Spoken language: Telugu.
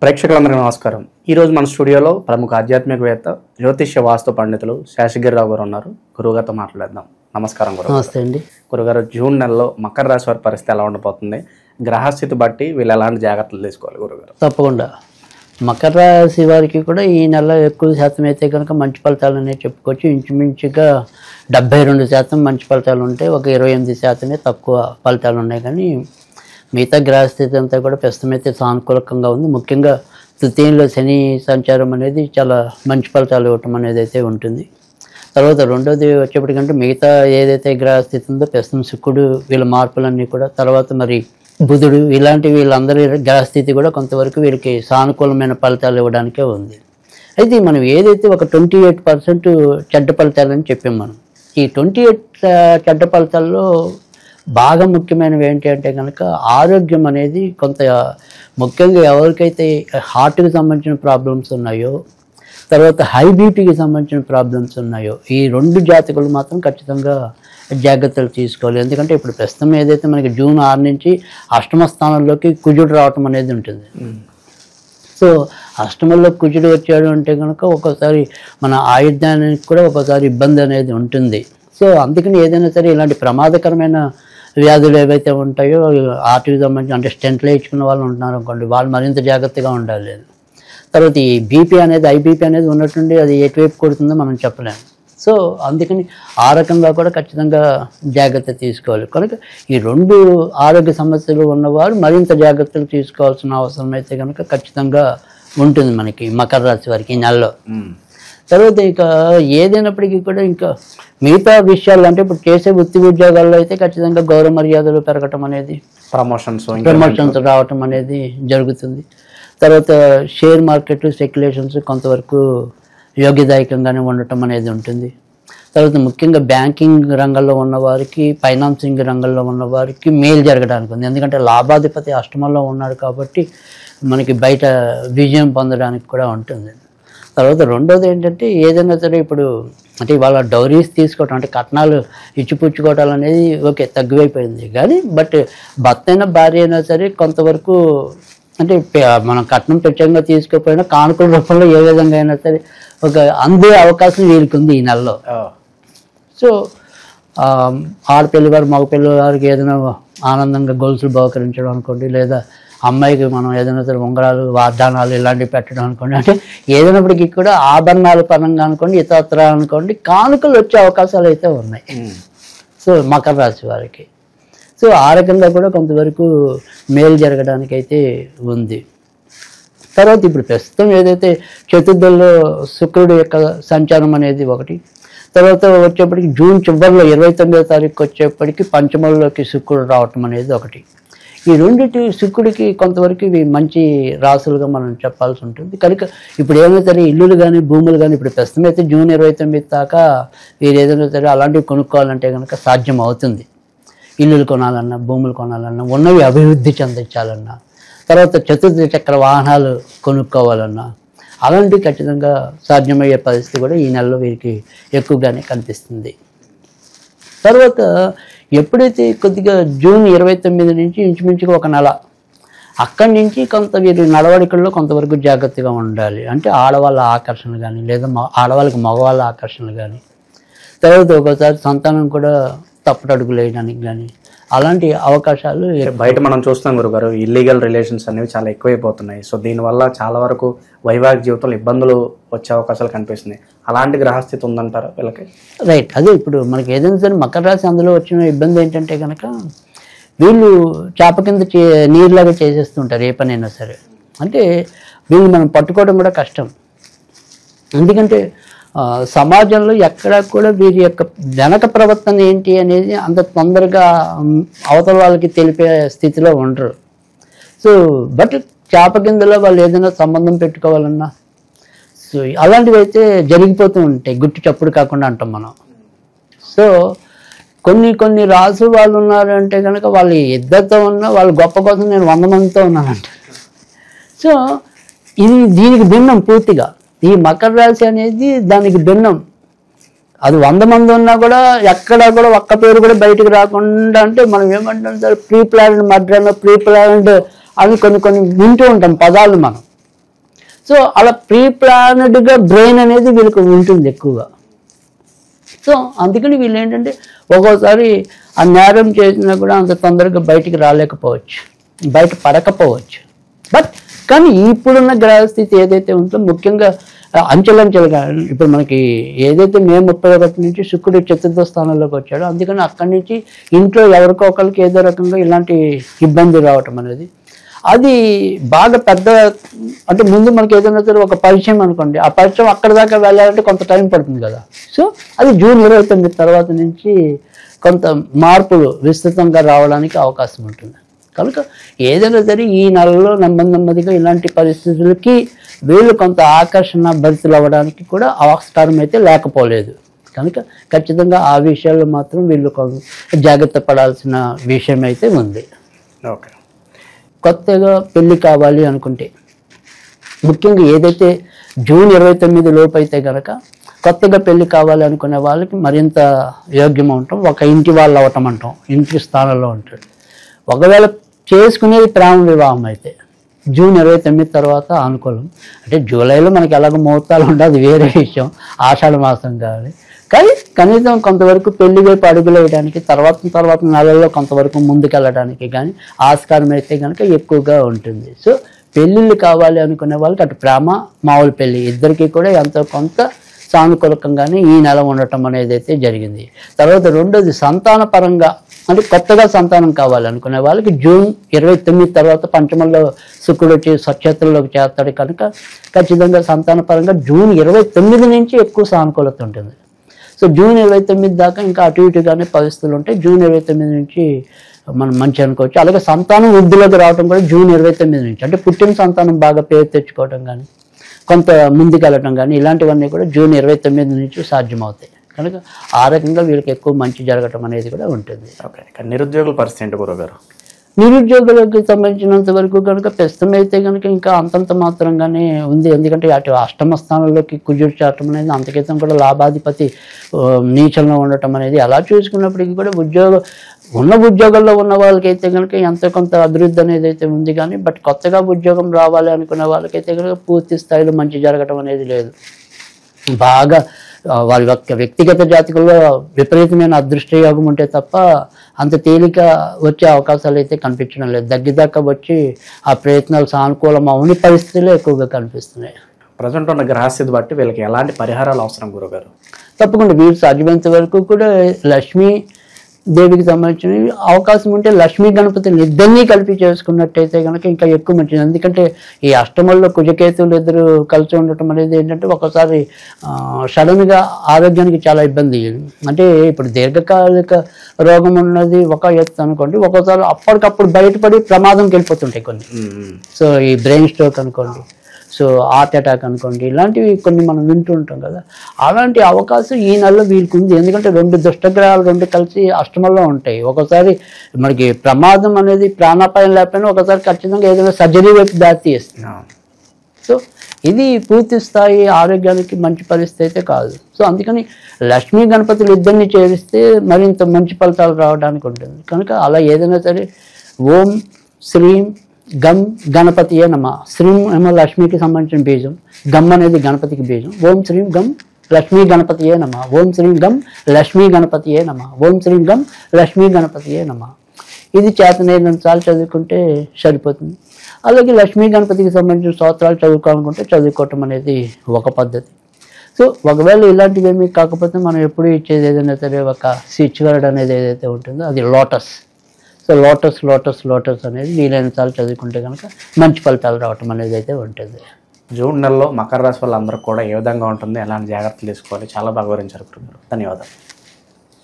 ప్రేక్షకులందరికీ నమస్కారం. ఈరోజు మన స్టూడియోలో ప్రముఖ ఆధ్యాత్మికవేత్త జ్యోతిష్య వాస్తు పండితులు శేషగిరిరావు గారు ఉన్నారు. గురువుగారితో మాట్లాడదాం. నమస్కారం గురువు. నమస్తే అండి. గురుగారు, జూన్ నెలలో మకర రాశి వారి పరిస్థితి ఎలా ఉండబోతుంది? గ్రహస్థితి బట్టి వీళ్ళు ఎలాంటి జాగ్రత్తలు తీసుకోవాలి గురుగారు? తప్పకుండా మకర రాశి వారికి కూడా ఈ నెల ఎక్కువ శాతం అయితే కనుక మంచి ఫలితాలు అనేవి చెప్పుకోవచ్చు. ఇంచుమించుగా 72% మంచి ఫలితాలు ఉంటాయి, ఒక 28% తక్కువ ఫలితాలు ఉన్నాయి. కానీ మిగతా గ్రహస్థితి అంతా కూడా ప్రస్తుతం అయితే సానుకూలకంగా ఉంది. ముఖ్యంగా తృతీయంలో శని సంచారం అనేది చాలా మంచి ఫలితాలు ఇవ్వటం అనేది అయితే ఉంటుంది. తర్వాత రెండోది వచ్చేప్పటికంటే మిగతా ఏదైతే గ్రహస్థితి ఉందో ప్రస్తుతం శుక్రుడు వీళ్ళ మార్పులన్నీ కూడా, తర్వాత మరి బుధుడు, ఇలాంటి వీళ్ళందరి గ్రహస్థితి కూడా కొంతవరకు వీళ్ళకి సానుకూలమైన ఫలితాలు ఇవ్వడానికే ఉంది. అయితే మనం ఏదైతే ఒక 28% చెడ్డ ఫలితాలని చెప్పాం మనం, ఈ 28 చెడ్డ ఫలితాల్లో బాగా ముఖ్యమైనవి ఏంటి అంటే కనుక ఆరోగ్యం అనేది కొంత ముఖ్యంగా ఎవరికైతే హార్ట్కి సంబంధించిన ప్రాబ్లమ్స్ ఉన్నాయో, తర్వాత హై బీపీకి సంబంధించిన ప్రాబ్లమ్స్ ఉన్నాయో, ఈ రెండు జాతకులు మాత్రం ఖచ్చితంగా జాగ్రత్తలు తీసుకోవాలి. ఎందుకంటే ఇప్పుడు ప్రస్తుతం ఏదైతే మనకి జూన్ 6 నుంచి అష్టమ స్థానంలోకి కుజుడు రావటం అనేది ఉంటుంది. సో అష్టమంలో కుజుడు వచ్చాడు అంటే కనుక ఒక్కోసారి మన ఆయుర్దానికి కూడా ఒక్కోసారి ఇబ్బంది అనేది ఉంటుంది. సో అందుకని ఏదైనా సరే ఇలాంటి ప్రమాదకరమైన వ్యాధులు ఏవైతే ఉంటాయో వాటికి సంబంధించి, అంటే స్టెంట్లు వేయించుకున్న వాళ్ళు ఉంటున్నారు అనుకోండి, వాళ్ళు మరింత జాగ్రత్తగా ఉండాలి. తర్వాత ఈ బీపీ అనేది, ఐబీపీ అనేది ఉన్నట్టుండి అది ఎటువైపు కొడుతుందో మనం చెప్పలేము. సో అందుకని ఆ రకంగా కూడా ఖచ్చితంగా జాగ్రత్త తీసుకోవాలి. కనుక ఈ రెండు ఆరోగ్య సమస్యలు ఉన్నవారు మరింత జాగ్రత్తలు తీసుకోవాల్సిన అవసరం అయితే కనుక ఖచ్చితంగా ఉంటుంది మనకి మకర రాశి వారికి ఈ నెలలో. తర్వాత ఇక ఏదైనప్పటికీ కూడా ఇంకా మిగతా విషయాలు, అంటే ఇప్పుడు చేసే వృత్తి ఉద్యోగాల్లో అయితే ఖచ్చితంగా గౌరవ మర్యాదలు పెరగటం అనేది, ప్రమోషన్స్ రావటం అనేది జరుగుతుంది. తర్వాత షేర్ మార్కెట్ స్పెక్యులేషన్స్ కొంతవరకు యోగ్యదాయకంగానే ఉండటం అనేది ఉంటుంది. తర్వాత ముఖ్యంగా బ్యాంకింగ్ రంగంలో ఉన్నవారికి, ఫైనాన్సింగ్ రంగంలో ఉన్నవారికి మేలు జరగడానికి ఉంది. ఎందుకంటే లాభాధిపతి అష్టమంలో ఉన్నాడు కాబట్టి మనకి బయట విజయం పొందడానికి కూడా ఉంటుంది. తర్వాత రెండోది ఏంటంటే ఏదైనా సరే ఇప్పుడు అంటే ఇవాళ డౌరీస్ తీసుకోవటం, అంటే కట్నాలు ఇచ్చిపుచ్చుకోవటాలు అనేది ఓకే తగ్గిపోయింది. కానీ బట్ భర్త అయినా భార్య అయినా సరే కొంతవరకు, అంటే మనం కట్నం ప్రత్యేకంగా తీసుకోకపోయినా కానుకల రూపంలో ఏ విధంగా అయినా సరే ఒక అందే అవకాశం వీరికి ఉంది ఈ నెలలో. సో ఆడపిల్లి వారు మగ పిల్లల వారికి ఏదైనా ఆనందంగా గొలుసులు బహుకరించడం అనుకోండి, లేదా అమ్మాయికి మనం ఏదైనా సరే ఉంగరాలు, వాగ్దానాలు ఇలాంటివి పెట్టడం అనుకోండి, అంటే ఏదైనప్పటికీ కూడా ఆభరణాల పరంగా అనుకోండి, ఇతర అనుకోండి, కానుకలు వచ్చే అవకాశాలు అయితే ఉన్నాయి. సో మకర రాశి వారికి సో ఆ రకంగా కూడా కొంతవరకు మేలు జరగడానికి అయితే ఉంది. తర్వాత ఇప్పుడు ప్రస్తుతం ఏదైతే చతుర్థంలో శుక్రుడు యొక్క సంచారం అనేది ఒకటి, తర్వాత వచ్చేప్పటికి జూన్ చివరిలో 29వ తారీఖు వచ్చేప్పటికి పంచమంలోకి శుక్రుడు రావటం అనేది ఒకటి. ఈ రెండింటి శుక్రుడికి కొంతవరకు ఇవి మంచి రాసులుగా మనం చెప్పాల్సి ఉంటుంది. కనుక ఇప్పుడు ఏమైనా సరే ఇల్లులు కానీ భూములు కానీ, ఇప్పుడు ప్రస్తుతం అయితే జూన్ 29 దాకా వీరు ఏదైనా సరే అలాంటివి కొనుక్కోవాలంటే కనుక సాధ్యం అవుతుంది. ఇల్లులు కొనాలన్నా, భూములు కొనాలన్నా, ఉన్నవి అభివృద్ధి చెందించాలన్నా, తర్వాత చతుర్థ చక్ర వాహనాలు కొనుక్కోవాలన్నా అలాంటివి ఖచ్చితంగా సాధ్యమయ్యే పరిస్థితి కూడా ఈ నెలలో వీరికి ఎక్కువగానే కనిపిస్తుంది. తర్వాత ఎప్పుడైతే కొద్దిగా జూన్ 29 నుంచి ఇంచుమించుగా ఒక నెల, అక్కడి నుంచి కొంత వీరి నడవడికల్లో కొంతవరకు జాగ్రత్తగా ఉండాలి. అంటే ఆడవాళ్ళ ఆకర్షణ కానీ, లేదా ఆడవాళ్ళకి మగవాళ్ళ ఆకర్షణ కానీ, తర్వాత ఒకసారి సంతానం కూడా తప్పటడుగులు వేయడానికి కానీ అలాంటి అవకాశాలు బయట మనం చూస్తాం గురుగారు. ఇల్లీగల్ రిలేషన్స్ అనేవి చాలా ఎక్కువైపోతున్నాయి. సో దీనివల్ల చాలా వరకు వైవాహిక జీవితంలో ఇబ్బందులు వచ్చే అవకాశాలు కనిపిస్తున్నాయి. అలాంటి గ్రహస్థితి ఉందంటారా వీళ్ళకి? రైట్. అదే ఇప్పుడు మనకి ఏదైనా సరే మకర రాశి అందులో వచ్చిన ఇబ్బంది ఏంటంటే కనుక వీళ్ళు చేప కింద నీరులాగా చేసేస్తుంటారు ఏ పనైనా సరే. అంటే వీళ్ళు మనం పట్టుకోవడం కూడా కష్టం. ఎందుకంటే సమాజంలో ఎక్కడా కూడా వీరి యొక్క వెనక ప్రవర్తన ఏంటి అనేది అంత తొందరగా అవతల వాళ్ళకి తెలిపే స్థితిలో ఉండరు. సో బట్ చేప కిందలో వాళ్ళు ఏదైనా సంబంధం పెట్టుకోవాలన్నా సో అలాంటివి అయితే జరిగిపోతూ ఉంటాయి, గుట్టు చప్పుడు కాకుండా అంటాం మనం. సో కొన్ని రాసులు వాళ్ళు ఉన్నారు అంటే కనుక వాళ్ళు ఇద్దరితో ఉన్నా వాళ్ళు గొప్ప కోసం నేను 100 మందితో ఉన్నానంట. సో ఇది దీనికి భిన్నం పూర్తిగా. ఈ మకర రాశి అనేది దానికి భిన్నం. అది 100 మంది ఉన్నా కూడా ఎక్కడా కూడా ఒక్క పేరు కూడా బయటకు రాకుండా, అంటే మనం ఏమంటాం sir, pre planned murder, pre planned అని కొన్ని వింటూ ఉంటాం పదాలు మనం. సో అలా ప్రీ ప్లానెడ్గా బ్రెయిన్ అనేది వీళ్ళకి ఉంటుంది ఎక్కువగా. సో అందుకని వీళ్ళు ఏంటంటే ఒక్కోసారి ఆ నేరం చేసినా కూడా అంత తొందరగా బయటికి రాలేకపోవచ్చు, బయట పడకపోవచ్చు. బట్ కానీ ఇప్పుడున్న గ్రహస్థితి ఏదైతే ఉందో ముఖ్యంగా అంచెలంచెలుగా ఇప్పుడు మనకి ఏదైతే మే 31 నుంచి శుక్రుడు చతుర్థ స్థానంలోకి వచ్చాడో అందుకని అక్కడి నుంచి ఇంట్లో ఎవరికో ఒకరికి ఏదో రకంగా ఇలాంటి ఇబ్బంది రావటం అనేది అది బాగా పెద్ద, అంటే ముందు మనకి ఏదైనా సరే ఒక పరిచయం అనుకోండి, ఆ పరిచయం అక్కడ దాకా వెళ్ళాలంటే కొంత టైం పడుతుంది కదా. సో అది జూన్ 29 తర్వాత నుంచి కొంత మార్పులు విస్తృతంగా రావడానికి అవకాశం ఉంటుంది. కనుక ఏదైనా సరే ఈ నెలలో నెమ్మదిగా ఇలాంటి పరిస్థితులకి వీళ్ళు కొంత ఆకర్షణ భరితులు అవ్వడానికి కూడా ఆస్కారం అయితే లేకపోలేదు. కనుక ఖచ్చితంగా ఆ విషయాల్లో మాత్రం వీళ్ళు కొంత జాగ్రత్త పడాల్సిన విషయం అయితే ఉంది. ఓకే. కొత్తగా పెళ్ళి కావాలి అనుకుంటే ముఖ్యంగా ఏదైతే జూన్ 29 లోపు అయితే కనుక కొత్తగా పెళ్ళి కావాలి అనుకునే వాళ్ళకి మరింత యోగ్యం ఉంటాం, ఒక ఇంటి వాళ్ళు అవటం అంటాం, ఇంటి స్థానంలో ఉంటాడు. ఒకవేళ చేసుకునేది ప్రేమ వివాహం అయితే జూన్ 29 తర్వాత అనుకూలం. అంటే జూలైలో మనకి ఎలాగో ముహూర్తాలు ఉండదు, అది వేరే విషయం, ఆషాఢ మాసం కావాలి. కానీ కనీసం కొంతవరకు పెళ్లి వైపు అడుగులు వేయడానికి తర్వాత నెలల్లో కొంతవరకు ముందుకెళ్ళడానికి కానీ ఆస్కారం అయితే కనుక ఎక్కువగా ఉంటుంది. సో పెళ్ళిళ్ళు కావాలి అనుకునే వాళ్ళకి అటు ప్రేమ మామూలు పెళ్ళి ఇద్దరికీ కూడా ఎంతో కొంత సానుకూలకంగానే ఈ నెల ఉండటం అనేది అయితే జరిగింది. తర్వాత రెండోది సంతాన పరంగా అంటే కొత్తగా సంతానం కావాలనుకునే వాళ్ళకి జూన్ 29 తర్వాత పంచమంలో శుక్రుడు వచ్చి స్వచ్ఛతల్లోకి చేస్తాడు కనుక ఖచ్చితంగా సంతాన పరంగా జూన్ 29 నుంచి ఎక్కువ సానుకూలత ఉంటుంది. సో జూన్ 29 దాకా ఇంకా అటు ఇటుగానే పరిస్థితులు ఉంటాయి. జూన్ 29 నుంచి మనం మంచి అనుకోవచ్చు. అలాగే సంతానం వృద్ధిలోకి రావడం కూడా జూన్ 29 నుంచి, అంటే పుట్టిన సంతానం బాగా పేరు తెచ్చుకోవడం కానీ కొంత ముందుకెళ్ళటం కానీ ఇలాంటివన్నీ కూడా జూన్ 29 నుంచి సాధ్యమవుతాయి. కనుక ఆ రకంగా వీళ్ళకి ఎక్కువ మంచి జరగటం అనేది కూడా ఉంటుంది. ఓకే. నిరుద్యోగుల పరిస్థితి ఏంటి గురుగారు? నిరుద్యోగులకు సంబంధించినంత వరకు కనుక ప్రస్తుతం అయితే కనుక ఇంకా అంతంత మాత్రంగానే ఉంది. ఎందుకంటే అటు అష్టమ స్థానంలోకి కుజుడు చేరటం అనేది అంతకితం కూడా లాభాధిపతి నీచంలో ఉండటం అనేది అలా చూసుకున్నప్పటికీ కూడా ఉద్యోగాల్లో ఉన్న వాళ్ళకైతే కనుక ఎంతో కొంత అభివృద్ధి అనేది అయితే ఉంది. కానీ బట్ కొత్తగా ఉద్యోగం రావాలి అనుకున్న వాళ్ళకైతే కనుక పూర్తి స్థాయిలో మంచి జరగటం అనేది లేదు. బాగా వారి యొక్క వ్యక్తిగత జాతకంలో విపరీతమైన అదృష్ట యోగం ఉంటే తప్ప అంత తేలిక వచ్చే అవకాశాలు అయితే కనిపించడం లేదు. దగ్గరదాకా వచ్చి ఆ ప్రయత్నాలు సానుకూలం అవని పరిస్థితులు ఎక్కువగా కనిపిస్తున్నాయి. ప్రజెంట్ ఉన్న గ్రహస్థితి బట్టి వీళ్ళకి ఎలాంటి పరిహారాలు అవసరం గురుగారు? తప్పకుండా వీరు సాధ్యమైనంత వరకు కూడా లక్ష్మీ దేవికి సంబంధించిన అవకాశం ఉంటే లక్ష్మీ గణపతిని ఇద్దరినీ కలిపి చేసుకున్నట్టయితే కనుక ఇంకా ఎక్కువ మంచిది. ఎందుకంటే ఈ అష్టమంలో కుజకేతువులు ఇద్దరు కలిసి ఉండటం అనేది ఏంటంటే ఒకసారి సడన్గా ఆరోగ్యానికి చాలా ఇబ్బంది. అంటే ఇప్పుడు దీర్ఘకాలిక రోగం ఉన్నది ఒక ఎత్తు అనుకోండి, ఒక్కోసారి అప్పటికప్పుడు బయటపడి ప్రమాదంకి వెళ్ళిపోతుంటాయి కొన్ని. సో ఈ బ్రెయిన్ స్ట్రోక్ అనుకోండి, సో హార్ట్ అటాక్ అనుకోండి, ఇలాంటివి కొన్ని మనం వింటూ ఉంటాం కదా. అలాంటి అవకాశం ఈ నెలలో వీరికి ఉంది. ఎందుకంటే రెండు దుష్టగ్రహాలు రెండు కలిసి అష్టమంలో ఉంటాయి. ఒకసారి మనకి ప్రమాదం అనేది ప్రాణాపాయం లేకపోయినా ఒకసారి ఖచ్చితంగా ఏదైనా సర్జరీ వైపు దారి తీస్తుంది. సో ఇది పూర్తి స్థాయి ఆరోగ్యానికి మంచి పరిస్థితి అయితే కాదు. సో అందుకని లక్ష్మీ గణపతులు ఇద్దరిని చేరిస్తే మరింత మంచి ఫలితాలు రావడానికి ఉంటుంది. కనుక అలా ఏదైనా సరే ఓం శ్రీం గం గణపతియే నమ. శ్రీం ఏమో లక్ష్మికి సంబంధించిన బీజం, గమ్ అనేది గణపతికి బీజం. ఓం శ్రీం గం లక్ష్మీ గణపతియే నమ. ఓం శ్రీం గం లక్ష్మీ గణపతియే నమ. ఓం శ్రీం గం లక్ష్మీ గణపతియే నమ. ఇది చేతనైనంత సార్లు చదువుకుంటే సరిపోతుంది. అలాగే లక్ష్మీ గణపతికి సంబంధించిన స్తోత్రాలు చదువుకోవాలనుకుంటే చదువుకోవటం అనేది ఒక పద్ధతి. సో ఒకవేళ ఇలాంటివి ఏమీ కాకపోతే మనం ఎప్పుడు ఇచ్చేది ఏదైనా సరే ఒక స్విచ్ వర్డ్ అనేది ఏదైతే ఉంటుందో అది లోటస్. సో లోటస్ అనేది వీలైన సార్లు చదువుకుంటే కనుక మంచి ఫలితాలు రావటం అనేది అయితే ఉంటుంది. జూన్ నెలలో మకర రాశి వాళ్ళందరూ కూడా ఏ విధంగా ఉంటుంది, ఎలాంటి జాగ్రత్తలు తీసుకోవాలి, చాలా బాగా వివరించారు. ధన్యవాదాలు.